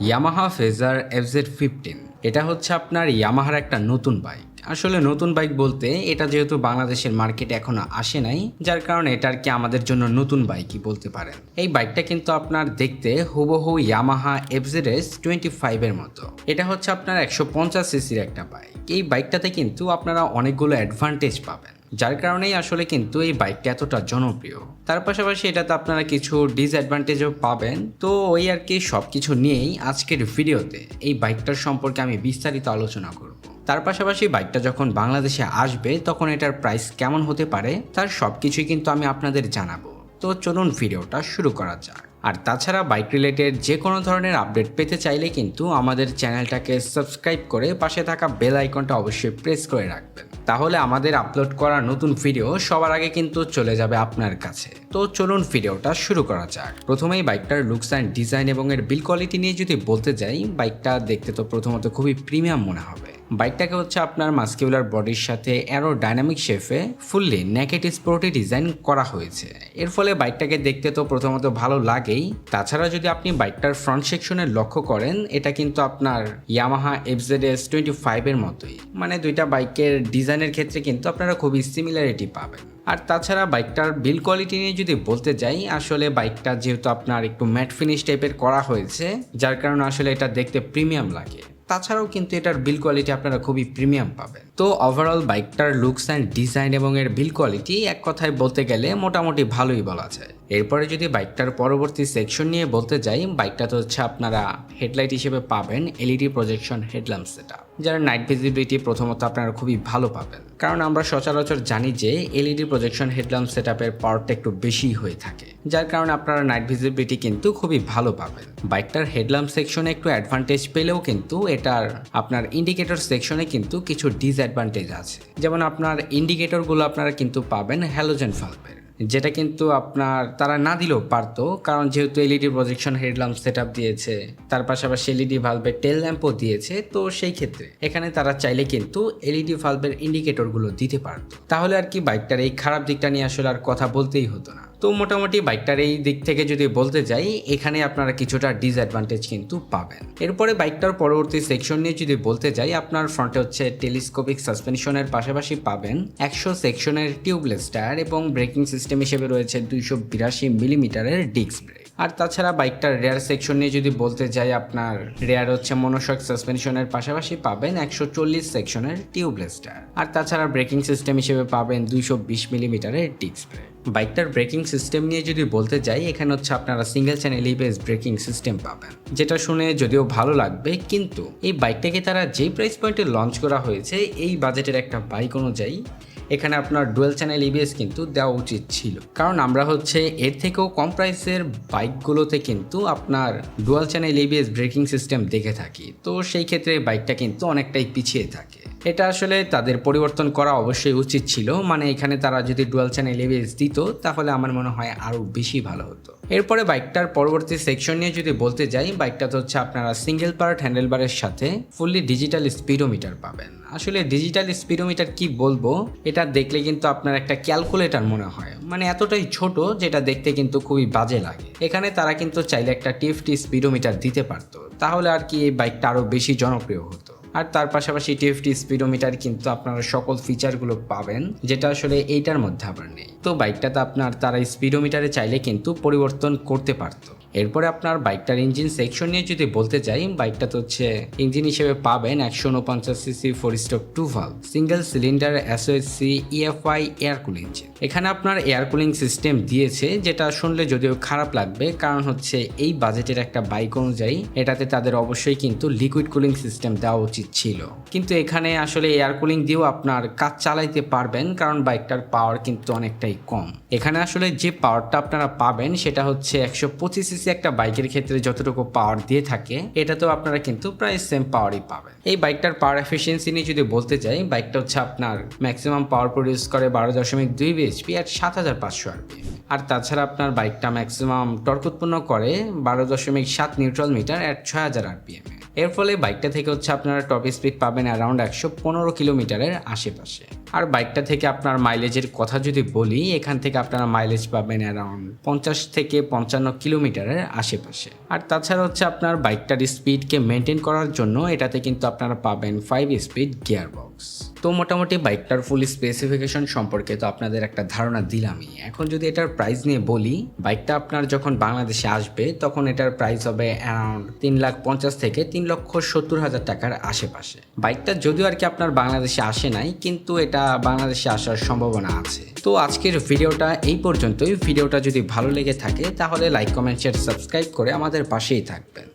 Yamaha phasor FZ15 এটা হচ্ছে আপনার ইয়ামাহার একটা নতুন বাইক। আসলে নতুন বাইক বলতে এটা যেহেতু বাংলাদেশের মার্কেটে এখনো আসে নাই, যার কারণে এটা আর কি আমাদের জন্য নতুন বাইকই বলতে পারেন। এই বাইকটা কিন্তু আপনার দেখতে হুবহু ইয়ামাহা FZS25 এর মতো। এটা হচ্ছে আপনার 150 সিসির একটা বাইক। এই বাইকটাতে কিন্তু আপনারা অনেকগুলো অ্যাডভান্টেজ পাবেন, যার কারণেই আসলে কিন্তু এই বাইকটা এতটা জনপ্রিয়। তার পাশাপাশি এটাতে আপনারা কিছু ডিসঅ্যাডভান্টেজও পাবেন। তো ওই আর কি সব কিছু নিয়েই আজকের ভিডিওতে এই বাইকটার সম্পর্কে আমি বিস্তারিত আলোচনা করব। তার পাশাপাশি বাইকটা যখন বাংলাদেশে আসবে তখন এটার প্রাইস কেমন হতে পারে তার সব কিছুই কিন্তু আমি আপনাদের জানাবো। তো চলুন ভিডিওটা শুরু করা যাক। আর তাছাড়া বাইক রিলেটেড যে কোনো ধরনের আপডেট পেতে চাইলে কিন্তু আমাদের চ্যানেলটাকে সাবস্ক্রাইব করে পাশে থাকা বেল আইকনটা অবশ্যই প্রেস করে রাখবেন, তাহলে আমাদের আপলোড করা নতুন ভিডিও সবার আগে কিন্তু চলে যাবে আপনার কাছে। তো চলুন ভিডিওটা শুরু করা যাক। প্রথমেই বাইকটার লুকস অ্যান্ড ডিজাইন এবং এর বিল কোয়ালিটি নিয়ে যদি বলতে যাই, বাইকটা দেখতে তো প্রথমত খুবই প্রিমিয়াম মনে হবে। বাইকটাকে হচ্ছে আপনার মাস্কিউলার বডির সাথে অ্যারো ডাইনামিক শেপে ফুললি নেকেড স্পোর্টি ডিজাইন করা হয়েছে। এর ফলে বাইকটাকে দেখতে তো প্রথমত ভালো লাগেই। তাছাড়া যদি আপনি বাইকটার ফ্রন্ট সেকশনে লক্ষ্য করেন, এটা কিন্তু আপনার ইয়ামাহা FZS25 এর মতোই, মানে দুইটা বাইকের ডিজাইনের ক্ষেত্রে কিন্তু আপনারা খুবই সিমিলারিটি পাবেন। আর তাছাড়া বাইকটার বিল কোয়ালিটি নিয়ে যদি বলতে যাই, আসলে বাইকটা যেহেতু আপনার একটু ম্যাট ফিনিশ টাইপের করা হয়েছে, যার কারণে আসলে এটা দেখতে প্রিমিয়াম লাগে। তাছাড়াও কিন্তু এটার বিল কোয়ালিটি আপনারা খুবই প্রিমিয়াম পাবেন। তো ওভারঅল বাইকটার লুকস অ্যান্ড ডিজাইন এবং এর বিল কোয়ালিটি এক কথায় বলতে গেলে মোটামুটি ভালোই বলা যায়। এরপরে যদি বাইকটার পরবর্তী সেকশন নিয়ে বলতে যাই, বাইকটা তো হচ্ছে আপনারা হেডলাইট হিসেবে পাবেন LED প্রজেকশন হেডল্যাম্প সেটআপ, যার নাইট ভিজিবিলিটি প্রথমত আপনারা খুবই ভালো পাবেন, কারণ আমরা সচরাচর জানি যে LED প্রজেকশন হেডল্যাম্প সেটআপের পাওয়ারটা একটু বেশি হয়ে থাকে, যার কারণে আপনারা নাইট ভিজিবিলিটি কিন্তু খুবই ভালো পাবেন। বাইকটার হেডল্যাম্প সেকশনে একটু অ্যাডভান্টেজ পেলেও কিন্তু এটার আপনার ইন্ডিকেটর সেকশনে কিন্তু কিছু ডিসঅ্যাডভান্টেজ আছে। যেমন আপনার ইন্ডিকেটরগুলো আপনারা কিন্তু পাবেন হ্যালোজেন বাল্বের, যেটা কিন্তু আপনার তারা না দিলেও পারতো, কারণ যেহেতু LED প্রজেকশন হেডল্যাম্প সেটআপ দিয়েছে, তার পাশাপাশি LED ভালভের টেল ল্যাম্পও দিয়েছে, তো সেই ক্ষেত্রে এখানে তারা চাইলে কিন্তু LED ভালভের ইন্ডিকেটরগুলো দিতে পারতো, তাহলে আর কি বাইকটার এই খারাপ দিকটা নিয়ে আসলে আর কথা বলতেই হতো না। তো মোটামুটি বাইকটার এই দিক থেকে যদি বলতে যাই, এখানে আপনারা কিছুটা ডিসঅ্যাডভান্টেজ কিন্তু পাবেন। এরপরে বাইকটার পরবর্তী সেকশন নিয়ে যদি বলতে যাই, আপনার ফ্রন্টে হচ্ছে টেলিস্কোপিক সাসপেনশনের পাশাপাশি পাবেন 100 সেকশনের টিউবলেস টায়ার এবং ব্রেকিং সিস্টেম হিসেবে রয়েছে 282 মিলিমিটারের ডিস্ক ব্রেক। আর তাছাড়া বাইকটার রেয়ার সেকশন নিয়ে যদি বলতে যাই, আপনার রেয়ার হচ্ছে মনোশক সাসপেনশনের পাশাপাশি পাবেন 140 সেকশনের টিউবলেস টায়ার। আর তাছাড়া ব্রেকিং সিস্টেম হিসেবে পাবেন 220 মিলিমিটারের ডিস্ক ব্রেক। বাইকটার ব্রেকিং সিস্টেম নিয়ে যদি বলতে যাই, এখানে হচ্ছে আপনারা single channel ABS braking system পাবেন, যেটা শুনে যদিও ভালো লাগবে, কিন্তু এই বাইকটাকে তারা যেই প্রাইস পয়েন্টে লঞ্চ করা হয়েছে এই বাজেটের একটা বাইক অনুযায়ী এখানে আপনার ডুয়েল চ্যানেল ABS কিন্তু দেওয়া উচিত ছিল, কারণ আমরা হচ্ছে এর থেকেও কম প্রাইসের বাইকগুলোতে কিন্তু আপনার dual channel ABS braking system দেখে থাকি। তো সেই ক্ষেত্রে বাইকটা কিন্তু অনেকটাই পিছিয়ে থাকে। এটা আসলে তাদের পরিবর্তন করা অবশ্যই উচিত ছিল, মানে এখানে তারা যদি ডুয়াল চ্যানেল ABS দিত তাহলে আমার মনে হয় আরও বেশি ভালো হতো। এরপরে বাইকটার পরবর্তী সেকশন নিয়ে যদি বলতে যাই, বাইকটা তো হচ্ছে আপনারা সিঙ্গেল পার্ট হ্যান্ডেলবারের সাথে ফুললি ডিজিটাল স্পিডোমিটার পাবেন। আসলে ডিজিটাল স্পিডোমিটার কি বলবো, এটা দেখলে কিন্তু আপনার একটা ক্যালকুলেটর মনে হয়, মানে এতটাই ছোট যেটা দেখতে কিন্তু খুবই বাজে লাগে। এখানে তারা কিন্তু চাইলে একটা TFT স্পিডোমিটার দিতে পারতো, তাহলে আর কি এই বাইকটা আরও বেশি জনপ্রিয় হতো। আর তার পাশাপাশি TFT স্পিডোমিটার কিন্তু আপনারা সকল ফিচারগুলো পাবেন, যেটা আসলে এইটার মধ্যে আবার নেই। তো বাইকটাতে আপনার তারা স্পিডোমিটারে চাইলে কিন্তু পরিবর্তন করতে পারতো। এরপরে আপনার বাইকটার ইঞ্জিন সেকশন নিয়ে যদি বলতে যাই, বাইকটা তো হচ্ছে ইঞ্জিন হিসেবে পাবেন 149 CC 4 stroke 2 valve single cylinder SOHC EFI air cooling engine. এখানে আপনার এয়ার কুলিং সিস্টেম দিয়েছে, যেটা শুনলে যদিও খারাপ লাগবে, কারণ হচ্ছে এই বাজেটের একটা বাইক অনুযায়ী এটাতে তাদের অবশ্যই কিন্তু লিকুইড কুলিং সিস্টেম দেওয়া উচিত ছিল, কিন্তু এখানে আসলে এয়ার কুলিং দিয়েও আপনার কাজ চালাইতে পারবেন, কারণ বাইকটার পাওয়ার কিন্তু অনেকটাই কম। এখানে আসলে যে পাওয়ারটা আপনারা পাবেন সেটা হচ্ছে 125 সিসি একটা বাইকের ক্ষেত্রে যতটুকু পাওয়ার দিয়ে থাকে, এটাতেও আপনারা কিন্তু প্রায় সেম পাওয়ারই পাবেন। এই বাইকটার পাওয়ার এফিসিয়েন্সি নিয়ে যদি বলতে যাই, বাইকটা হচ্ছে আপনার ম্যাক্সিমাম পাওয়ার প্রডিউস করে 12.2 bhp আর 7500 rpm। আর তাছাড়া আপনার বাইকটা ম্যাক্সিমাম টর্ক উৎপন্ন করে 12.7 নিউট্রাল মিটার at 6000 rpm। এর ফলে বাইকটা থেকে হচ্ছে আপনারা টপ স্পিড পাবেন অ্যারাউন্ড 115 কিলোমিটারের আশেপাশে। আর বাইকটা থেকে আপনার মাইলেজের কথা যদি বলি, এখান থেকে আপনারা মাইলেজ পাবেন অ্যারাউন্ড 50 থেকে 55 কিলোমিটারের আশেপাশে। আর তাছাড়া হচ্ছে আপনার বাইকটার স্পিডকে মেনটেন করার জন্য এটাতে কিন্তু আপনারা পাবেন 5 স্পিড গিয়ারবক্স। তো মোটামুটি বাইকটার ফুল স্পেসিফিকেশন সম্পর্কে তো আপনাদের একটা ধারণা দিলামই। এখন যদি এটার প্রাইস নিয়ে বলি, বাইকটা আপনার যখন বাংলাদেশে আসবে তখন এটার প্রাইস হবে অ্যারাউন্ড 3,50,000 থেকে 3,70,000 টাকার আশেপাশে। বাইকটা যদিও আর কি আপনার বাংলাদেশে আসে নাই, কিন্তু এটা বাংলাদেশে আসার সম্ভাবনা আছে। তো আজকের ভিডিওটা এই পর্যন্তই। ভিডিওটা যদি ভালো লেগে থাকে তাহলে লাইক, কমেন্ট, শেয়ার, সাবস্ক্রাইব করে আমাদের পাশেই থাকবেন।